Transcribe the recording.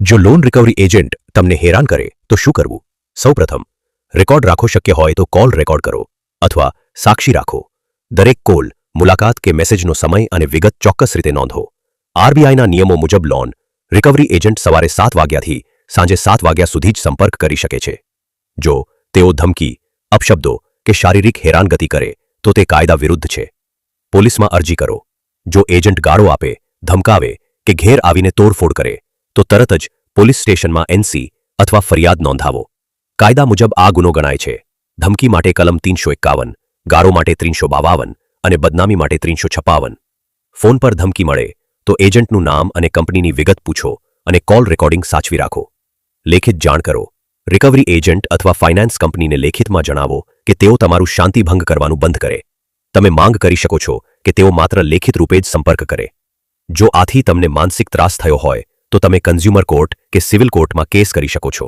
જો loan recovery agent તમને હેરાન કરે તો શું કરવું? સૌપ્રથમ, રેકોર્ડ રાખો. શક્ય હોય તો કોલ રેકોર્ડ કરો અથવા સાક્ષી રાખો. દરેક કોલ, મુલાકાત કે મેસેજનો સમય અને વિગત ચોક્કસ રીતે નોંધો. આરબીઆઈના નિયમો મુજબ લોન રિકવરી એજન્ટ સવારે 7 વાગ્યાથી સાંજે 7 વાગ્યા સુધી જ સંપર્ક કરી શકે છે. જો તેઓ ધમકી, અપશબ્દો કે શારીરિક હેરાનગતિ કરે તો તે કાયદા વિરુદ્ધ છે. પોલીસમાં અરજી કરો. જો એજન્ટ ગાળો આપે, ધમકાવે કે ઘેર આવીને તોડફોડ કરે તો તરત જ પોલીસ સ્ટેશનમાં એનસી અથવા ફરિયાદ નોંધાવો. કાયદા મુજબ આ ગુનો ગણાય છે. ધમકી માટે કલમ 351, ગાળો માટે 352 અને બદનામી માટે 356. ફોન પર ધમકી મળે તો એજન્ટનું નામ અને કંપનીની વિગત પૂછો અને કોલ રેકોર્ડિંગ સાચવી રાખો. લેખિત જાણ કરો. રિકવરી એજન્ટ અથવા ફાઇનાન્સ કંપનીને લેખિતમાં જણાવો કે તેઓ તમારું શાંતિભંગ કરવાનું બંધ કરે. તમે માંગ કરી શકો છો કે તેઓ માત્ર લેખિત રૂપે જ સંપર્ક કરે. જો આથી તમને માનસિક ત્રાસ થયો હોય તો તમે કન્ઝ્યુમર કોર્ટ કે સિવિલ કોર્ટમાં કેસ કરી શકો છો.